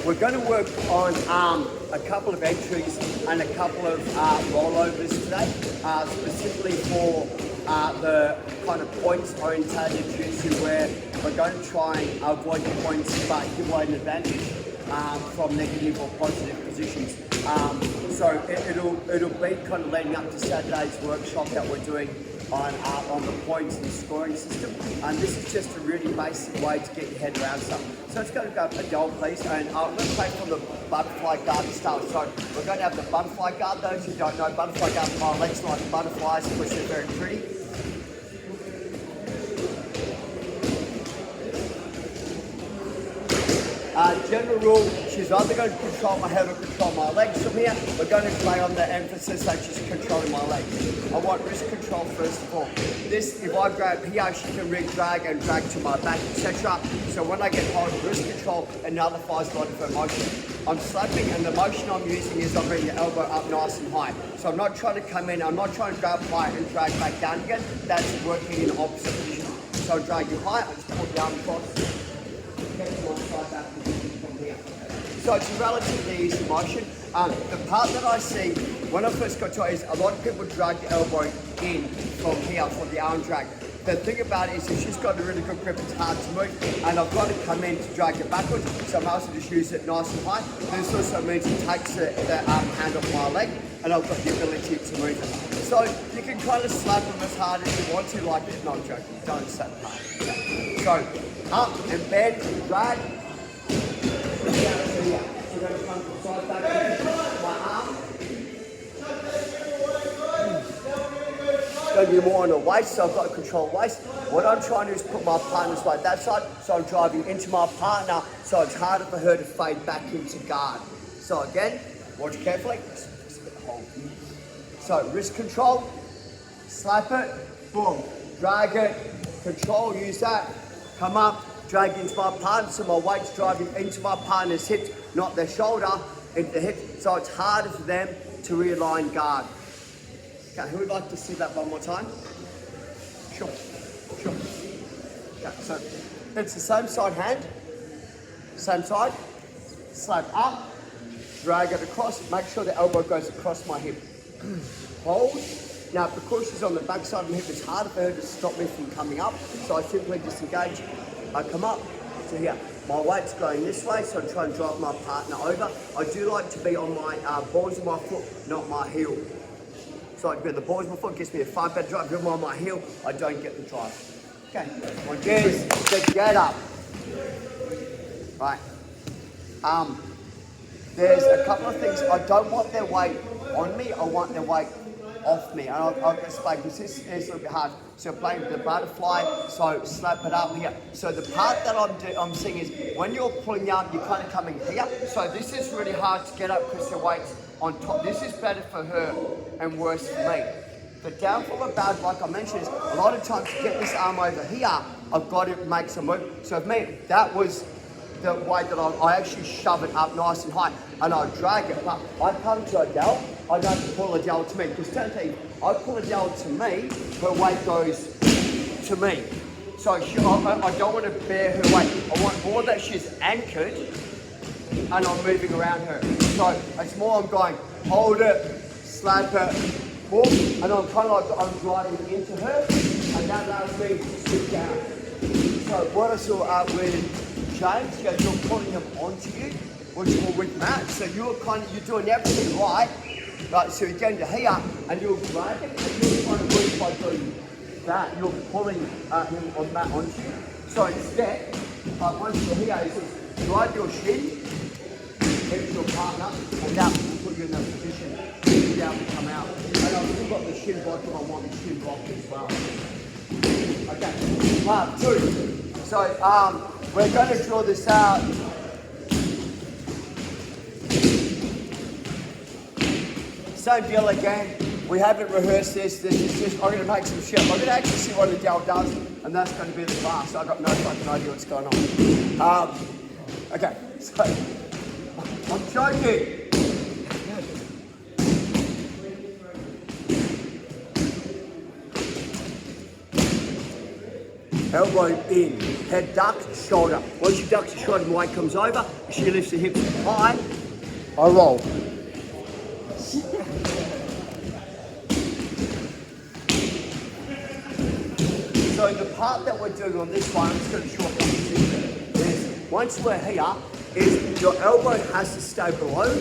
we're going to work on a couple of entries and a couple of rollovers today, specifically for the kind of points-orientated jiu-jitsu where we're going to try and avoid the points but give away an advantage from negative or positive positions. So it'll be kind of leading up to Saturday's workshop that we're doing on the points and scoring system. And this is just a really basic way to get your head around something. So it's going to go Adele, please. And I'm going to play from the butterfly guard style. So we're going to have the butterfly guard. Those who don't know, butterfly guard, my legs like butterflies, which are very pretty. General rule, she's either going to control my head or control my legs. From here, we're going to play on the emphasis that she's controlling my legs. I want wrist control first of all. This, if I grab here, she can re-drag and drag to my back, etc. So when I get hold of wrist control, it nullifies a lot of her motion. I'm slapping, and the motion I'm using is I'm bringing the elbow up nice and high. So I'm not trying to come in, I'm not trying to grab high and drag back down again. That's working in opposite position. So I drag you high, I just pull down across, get to one side back position from here. So it's a relatively easy motion. The part that I see when I first got to it is a lot of people drag the elbow in from here for the arm drag. The thing about it is if she's got a really good grip, it's hard to move, and I've got to come in to drag it backwards, so I'm also just use it nice and high. This also means it takes the hand off my leg, and I've got the ability to move it. So you can kind of slap them as hard as you want to, like it. No, I'm joking, don't slap hard. So up and bend, drag. Down to here. So we're going to come from side back, my arm. Going to be more on the waist, so I've got to control waist. What I'm trying to do is put my partner's like that side, so I'm driving into my partner, so it's harder for her to fade back into guard. So again, watch carefully. So wrist control, slap it, boom, drag it, control, use that, come up, drag into my partner, so my weight's driving into my partner's hips, not their shoulder, into the hip, so it's harder for them to realign guard. Okay, who would like to see that one more time? Sure. Okay, so it's the same side hand, same side, slap up, drag it across, make sure the elbow goes across my hip. Hold. Now, because she's on the back side of my hip, it's harder for her to stop me from coming up, so I simply disengage. I come up to here. My weight's going this way, so I'm trying to drive my partner over. I do like to be on my balls of my foot, not my heel. So I get the balls of my foot, gives me a far better drive. If I'm on my heel, I don't get the drive. Okay, on gears, get up. Right. There's a couple of things. I don't want their weight on me, I want their weight off me. And I'll explain, because this is a little bit hard. So playing with the butterfly, so slap it up here. So the part that I'm seeing is when you're pulling out, you're kind of coming here. So this is really hard to get up because the weight's on top. This is better for her and worse for me. The downfall about it, like I mentioned, is a lot of times to get this arm over here, I've got to make some move. So for me, that was the way that I actually shove it up nice and high, and I drag it. But I come to Adele, I don't pull Adele to me, because technically, I pull Adele to me, her weight goes to me. So I don't want to bear her weight. I want more that she's anchored, and I'm moving around her. So it's more I'm going, hold it, slap it, boom, and I'm kind of like, I'm driving into her, and that allows me to sit down. So what I saw with James, he goes, you're pulling them onto you, which will with Matt. So you're doing everything right. Right, so you're getting to here, and you're grabbing, and you're trying to move by doing that. You're pulling him on Matt onto you. So instead, once you're here, he says, drive your shin, hit your partner, and that will put you in that position to be able to come out. And I've still got the shin block, and I want the shin block as well. Okay, part two. So we're going to draw this out. Same deal again. We haven't rehearsed this. This is just, I'm going to make some shit. I'm going to actually see what Adele does, and that's going to be the class. I've got no fucking idea what's going on. Okay, so I'm joking. elbow in, head ducked, shoulder. Once she ducks the shoulder, my weight comes over, she lifts the hips high, I roll. So the part that we're doing on this one, I'm just going to shorten this, is once we're here, is your elbow has to stay below.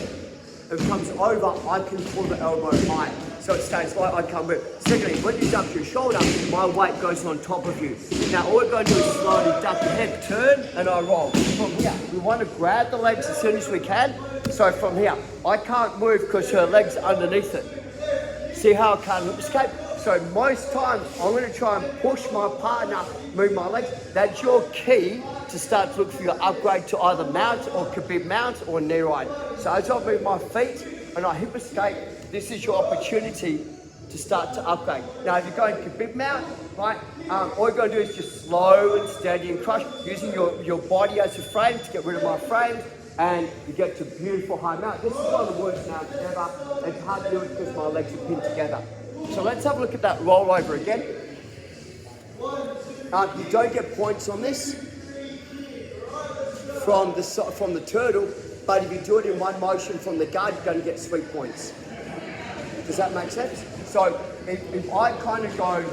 If it comes over, I can pull the elbow high. So it stays light, I come with. Secondly, when you duck your shoulder, my weight goes on top of you. Now all we're going to do is slowly duck the head, turn, and I roll. From here, we want to grab the legs as soon as we can. So from here, I can't move because her leg's underneath it. See how I can't escape? So most times, I'm going to try and push my partner, move my legs. That's your key to start to look for your upgrade to either mount or could be mount or knee ride. So as I move my feet and I hip escape, this is your opportunity to start to upgrade. Now, if you're going to bib mount, right, all you're going to do is just slow and steady and crush, using your body as a frame to get rid of my frames, and you get to beautiful high mount. This is one of the worst mounts ever. It's hard to do it because my legs are pinned together. So let's have a look at that rollover again. You don't get points on this from the turtle, but if you do it in one motion from the guard, you're going to get sweet points. Does that make sense? So if I kind of go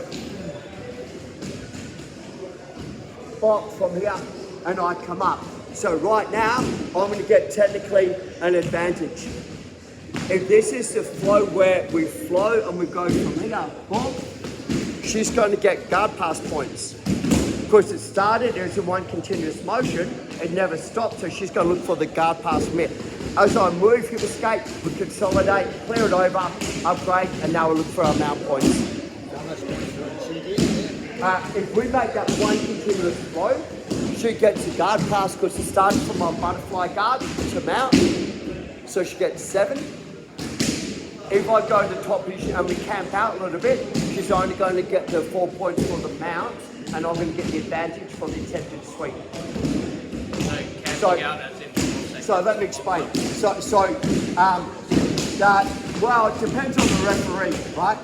bop from here and I come up. So right now, I'm going to get technically an advantage. If this is the flow where we flow and we go from here, bop, she's going to get guard pass points. Because it started as in one continuous motion, it never stopped, so she's going to look for the guard pass from here. As I move, hip escape, we consolidate, clear it over, upgrade, and now we look for our mount points. If we make that one continuous flow, she gets a guard pass because it started from my butterfly guard to mount, so she gets 7. If I go to the top position and we camp out a little bit, she's only going to get the 4 points for the mount, and I'm going to get the advantage for the attempted sweep. So let me explain. Well, it depends on the referee, right?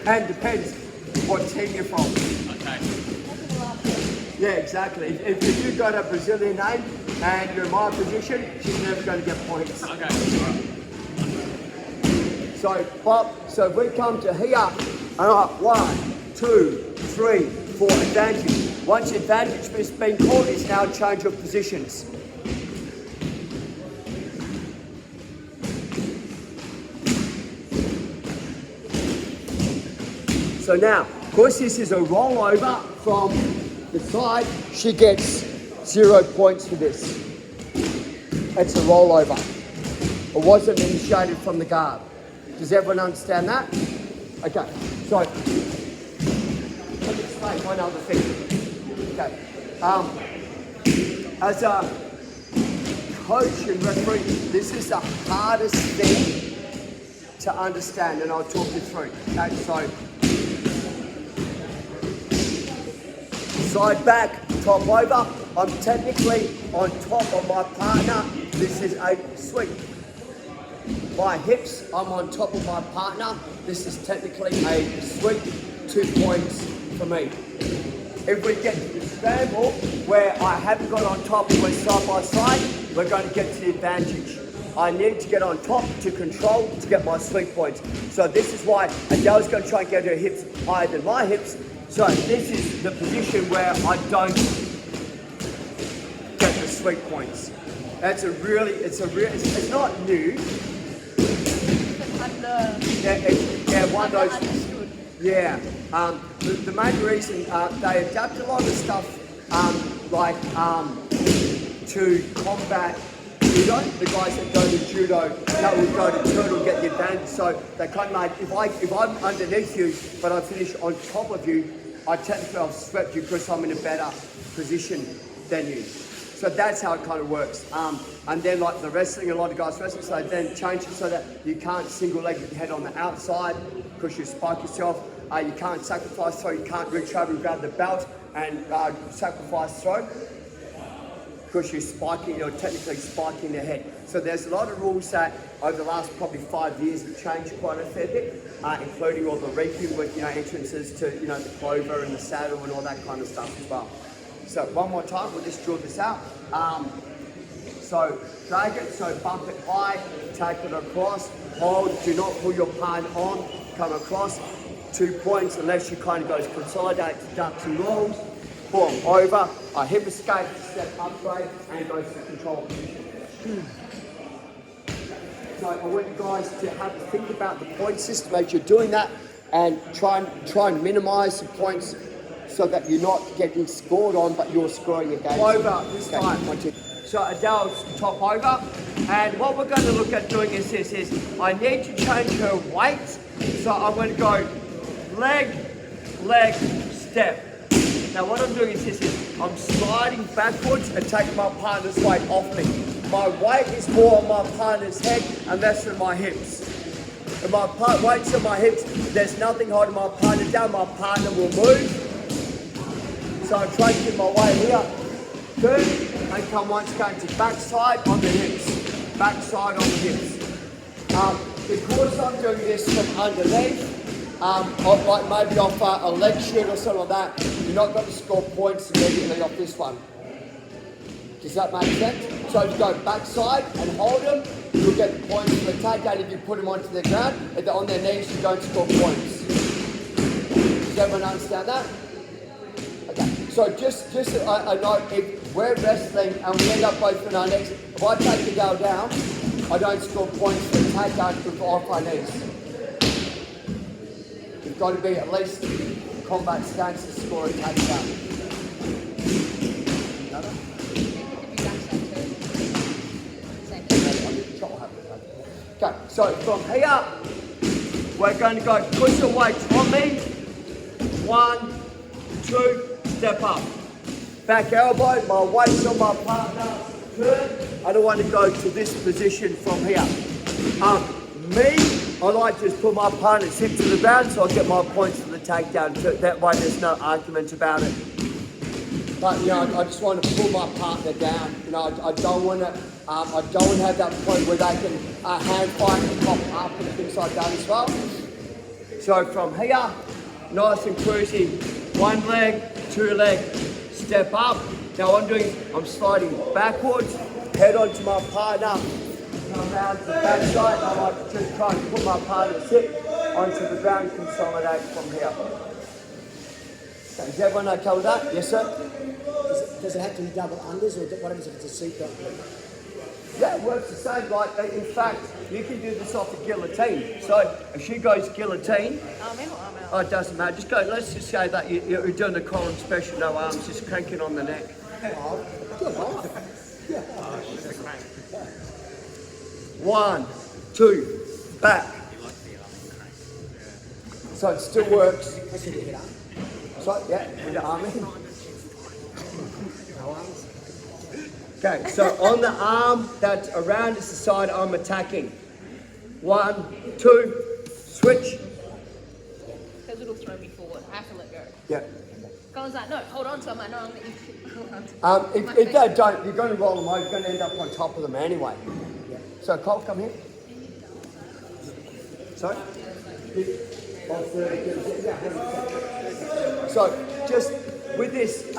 And depends what team you're from. Okay. Yeah, exactly. If you've got a Brazilian name and you're in my position, she's never going to get points. Okay. So if we come to here, and 1, 2, 3, 4, advantage. Once the advantage has been called, it's now a change of positions. So now, of course, this is a rollover from the side. She gets 0 points for this. It's a rollover. It wasn't initiated from the guard. Does everyone understand that? Okay, so let me explain one other thing. Okay, as a coach and referee, this is the hardest thing to understand, and I'll talk you through. Okay, so side back, top over. I'm technically on top of my partner. This is a sweep. My hips, I'm on top of my partner. This is technically a sweep, 2 points for me. If we get to the scramble, where I haven't got on top and we're side by side, we're going to get to the advantage. I need to get on top to control to get my sweep points. So this is why Adele's going to try and get her hips higher than my hips. So this is the position where I don't get the sweep points. It's not new. One of those. Yeah. The main reason they adapt a lot of stuff to combat judo. The guys that go to judo, that will go to turtle and get the advantage. So they kind of like, if I'm underneath you, but I finish on top of you, I technically I've swept you because I'm in a better position than you. So that's how it kind of works. And then like the wrestling, a lot of guys wrestling, so they then change it so that you can't single leg your head on the outside because you spike yourself. You can't sacrifice throw, you can't reach over and grab the belt and sacrifice throw. because you're technically spiking their head. So there's a lot of rules that over the last probably 5 years have changed quite a fair bit, including all the reaping with, entrances to, the clover and the saddle and all that kind of stuff as well. So one more time, we'll just draw this out. So drag it, so bump it high, take it across, hold, do not pull your partner on, come across, 2 points unless you kind of goes consolidate to ducks and rolls, boom, over, a hip escape, step upgrade, and goes to control position. So I want you guys to have a think about the point system as you're doing that, and try and minimise the points so that you're not getting scored on, but you're scoring against. Over this time. So Adele's top over, and what we're going to look at doing is this: I need to change her weight. So I'm going to go leg, leg, step. Now what I'm doing is this: I'm sliding backwards and taking my partner's weight off me. My weight is more on my partner's head and less on my hips. If my weight's on my hips, there's nothing holding my partner down. My partner will move. So I'm trying to get my weight here. Turn and come once again to backside on the hips. Backside on the hips. Because I'm doing this from underneath, like maybe off a leg shoot or something like that, you're not going to score points immediately off this one. Does that make sense? So if you go backside and hold them, you'll get the points for the takedown. If you put them onto the ground, if they're on their knees, you don't score points. Does everyone understand that? Okay, so just a note, if we're wrestling and we end up both on our knees, if I take the girl down, I don't score points for the takedown because we're off our knees. You've got to be at least combat stance to score a takedown. Another? Okay, so from here, we're going to go push your weights on me. 1, 2, step up. Back elbow, my weight's on my partner. Turn. I don't want to go to this position from here. I like to just put my partner's hip to the ground so I get my points for the takedown. That way there's no argument about it. But I just want to pull my partner down. I don't want to have that point where they can hand fight and pop up and things like that as well. So from here, nice and cruisy, 1 leg, 2 leg, step up. Now I'm sliding backwards, head onto my partner, come around to the back side. I like to just try and put my partner's hip onto the ground, consolidate from here. Okay, is everyone okay with that? Yes, sir? Does it have to be double unders, or what happens if it's a seatbelt? Yeah, it works the same. Like, in fact, you can do this off a guillotine. So if she goes guillotine, oh, it doesn't matter. Just go. Let's just say that you're doing the column special, no arms, just cranking on the neck. One, two, back. So it still works. So yeah, with the arm in. Okay, so on the arm that's around is the side I'm attacking. 1, 2, switch. Because it'll throw me forward. I have to let go. Yeah. Goes like, no, hold on to them. I know I'm going to hold on to If they don't, you're going to roll them over. You're going to end up on top of them anyway. Yeah. So Cole, come here. Sorry? So just with this,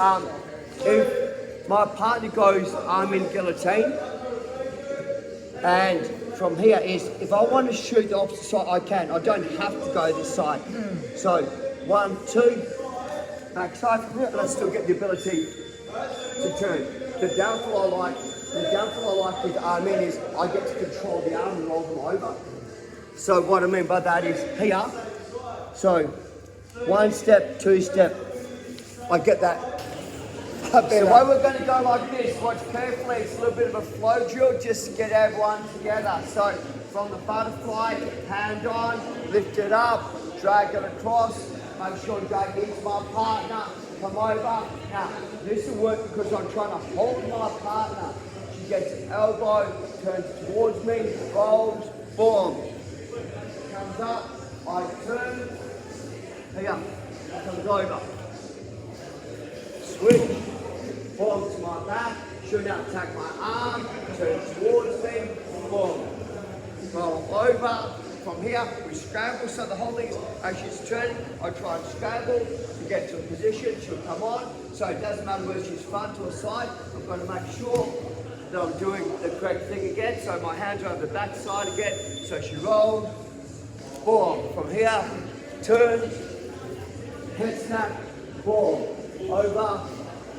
if my partner goes arm in guillotine, and from here is, if I want to shoot the opposite side, I can. I don't have to go this side. So 1, 2, back side from here, and I still get the ability to turn. The downfall I like with arm in is I get to control the arm and roll them over. So what I mean by that is here. So 1 step, 2 step. I get that. So the way we're going to go like this, watch carefully, it's a little bit of a flow drill just to get everyone together. So from the butterfly, hand on, lift it up, drag it across, make sure you drag into my partner, come over. Now, this will work because I'm trying to hold my partner. She gets an elbow, turns towards me, rolls, boom. Comes up, I turn, here, comes over. Switch. Form to my back, She'll now take my arm, turn towards me, boom. Roll over. From here, we scramble, so the whole thing is, as she's turning, I try and scramble to get to a position, she'll come on. So it doesn't matter whether she's front or side, I've got to make sure that I'm doing the correct thing again. So my hands are over the back side again. So she rolls, boom. From here, turns, head snap, boom, over.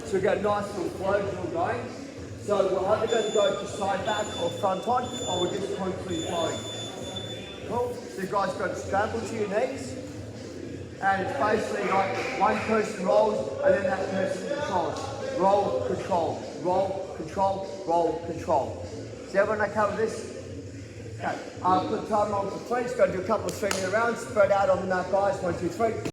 So we get a nice little flow drill going. So we're either going to go to side back or front on, or we're just constantly flowing. Cool. So you guys got to scramble to your knees. And it's basically like one person rolls and then that person controls. Roll, control, roll, control, roll, control. Is everyone okay with this? Okay. Put the time on for 3. Just got to do a couple of 3-minute rounds. Spread out on the mat, guys. 1, 2, 3.